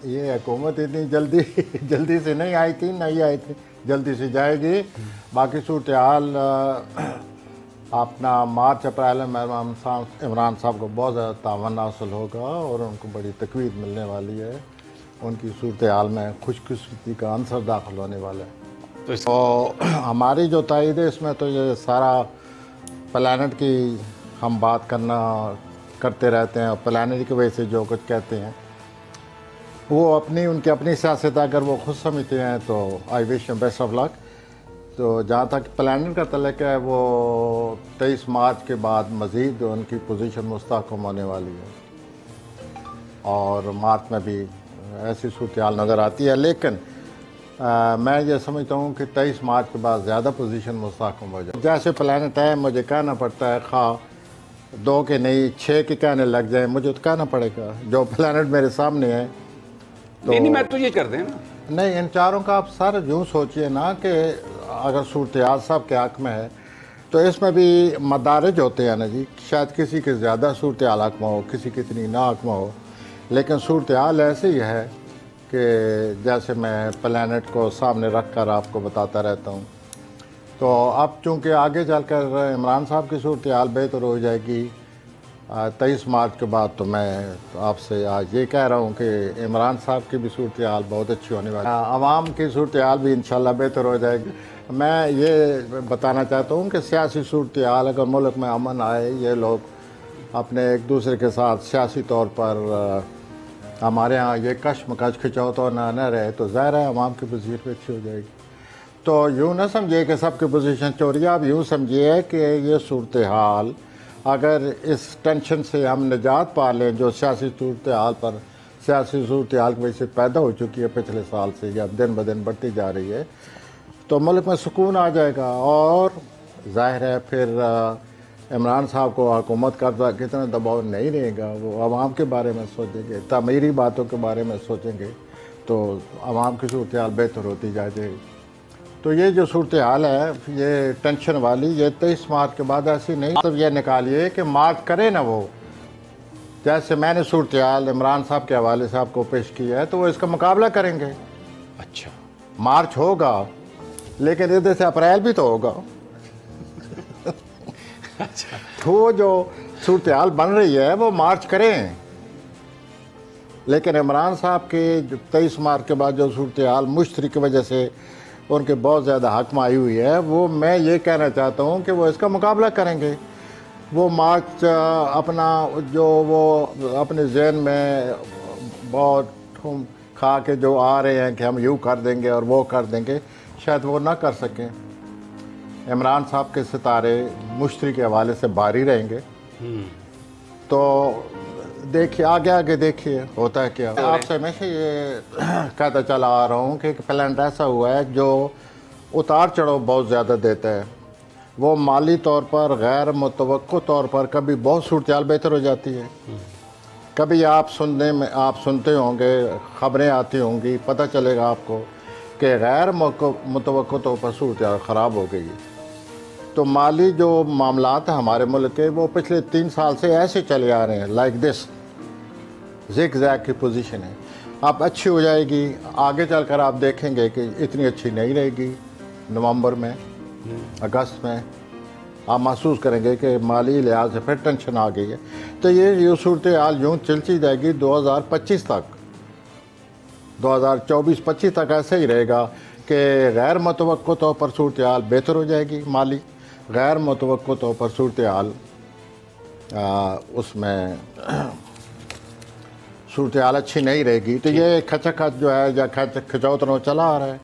ये हुकूमत इतनी जल्दी जल्दी से नहीं आई थी, नहीं आई थी, जल्दी से जाएगी। बाकी सूरत हाल अपना मार्च अप्रैल में इमरान साहब को बहुत ज़्यादा तावन हासिल होगा और उनको बड़ी तकवीद मिलने वाली है। उनकी सूरत हाल में खुशकिस्मती का अंसर दाखिल होने वाला है। तो हमारी जो तायद है इसमें तो ये सारा प्लानट की हम बात करते रहते हैं और प्लानट की वजह से जो कुछ कहते हैं वो उनकी अपनी सियासत अगर वो खुद समझते हैं तो I wish best of luck. तो जहाँ तक प्लानट का तल्लुक़ है वो 23 मार्च के बाद मज़ीद उनकी पोजीशन मुस्तहकम होने वाली है और मार्च में भी ऐसी सूरत हाल नज़र आती है। लेकिन मैं ये समझता हूँ कि 23 मार्च के बाद ज़्यादा पोजीशन मुस्तहकम हो जाए। जैसे प्लानट है मुझे कहना पड़ता है खा 2 के नहीं 6 के कहने लग जाए, मुझे तो कहना पड़ेगा। जो प्लानट मेरे सामने है तो नहीं मैं तो ये कर दें ना, नहीं इन चारों का आप सर यूँ सोचिए ना कि अगर सूरत हाल साहब के हक़ में है तो इसमें भी मदारिज होते हैं ना जी। शायद किसी के ज़्यादा सूरत हाल हक़ में हो, किसी की इतनी ना हक़ में हो, लेकिन सूरत हाल ऐसे ही है कि जैसे मैं प्लानट को सामने रख कर आपको बताता रहता हूँ। तो अब चूँकि आगे चलकर इमरान साहब की सूरत हाल बेहतर हो जाएगी 23 मार्च के बाद, तो मैं आपसे आज ये कह रहा हूँ कि इमरान साहब की भी सूरत हाल बहुत अच्छी होने वाली है। आवाम की सूरत हाल भी इंशाल्लाह बेहतर हो जाएगी। मैं ये बताना चाहता हूँ कि सियासी सूरत हाल अगर मुल्क में अमन आए, ये लोग अपने एक दूसरे के साथ सियासी तौर पर हमारे यहाँ ये कश्मकश खिंचाव ना रहे तो ज़ाहिर है आवाम की पोजीशन अच्छी हो जाएगी। तो यूँ ना समझिए कि सबकी पोजीशन चोरी, आप यूँ समझिए कि ये सूरत हाल अगर इस टेंशन से हम निजात पा लें जो सियासी सूरत हाल पर सियासी सूरत हाल की वजह से पैदा हो चुकी है पिछले साल से या दिन ब दिन बढ़ती जा रही है, तो मुल्क में सुकून आ जाएगा और ज़ाहिर है फिर इमरान साहब को हुकूमत का कितना दबाव नहीं रहेगा। वो आवाम के बारे में सोचेंगे, तमीरी बातों के बारे में सोचेंगे तो आवाम की सूरत हाल बेहतर होती जाएगी। तो ये जो सूरत हाल है ये टेंशन वाली, ये 23 मार्च के बाद ऐसी नहीं। तो ये निकालिए कि मार्च करे ना वो, जैसे मैंने सूरत हाल इमरान साहब के हवाले से आपको पेश किया है तो वो इसका मुकाबला करेंगे। अच्छा मार्च होगा लेकिन इधर से अप्रैल भी तो होगा। अच्छा तो जो सूरत हाल बन रही है वो मार्च करें, लेकिन इमरान साहब के 23 मार्च के बाद जो सूरत हाल मुश्तरी की वजह से उनके बहुत ज़्यादा हक़ में आई हुई है, वो मैं ये कहना चाहता हूँ कि वो इसका मुकाबला करेंगे। वो मार्च अपना जो वो अपने जहन में बहुत ठूम खा के जो आ रहे हैं कि हम यूँ कर देंगे और वो कर देंगे, शायद वो ना कर सकें। इमरान साहब के सितारे मुश्तरी के हवाले से बारी रहेंगे। तो देखिए आगे आगे देखिए होता है क्या। आपसे हमेशा ये कहता चला आ रहा हूँ कि एक प्लानट ऐसा हुआ है जो उतार चढ़ाव बहुत ज़्यादा देता है। वो माली तौर पर गैर मुतवक्को तौर पर कभी बहुत सूरत हाल बेहतर हो जाती है, कभी आप सुनते होंगे, ख़बरें आती होंगी, पता चलेगा आपको कि गैर मुतवक्को तौर पर सूरत हाल ख़राब हो गई है। तो माली जो मामलात हैं हमारे मुल्क के वो पिछले 3 साल से ऐसे चले आ रहे हैं, लाइक दिस ज़िग ज़ैग की पोजीशन है। अब अच्छी हो जाएगी, आगे चलकर आप देखेंगे कि इतनी अच्छी नहीं रहेगी। नवंबर में अगस्त में आप महसूस करेंगे कि माली लिहाज से फिर टेंशन आ गई है। तो ये सूरत हाल यूँ चलती जाएगी 2025 तक, 2024-25 तक ऐसे ही रहेगा कि गैर मुतवक्को तौर पर सूरत हाल बेहतर हो जाएगी। माली गैर मुतवक्को तौर पर सूरत हाल उसमें सूरत हाल अच्छी नहीं रहेगी। तो ये खचाखच जो है या खचाउतनो चला आ रहा है।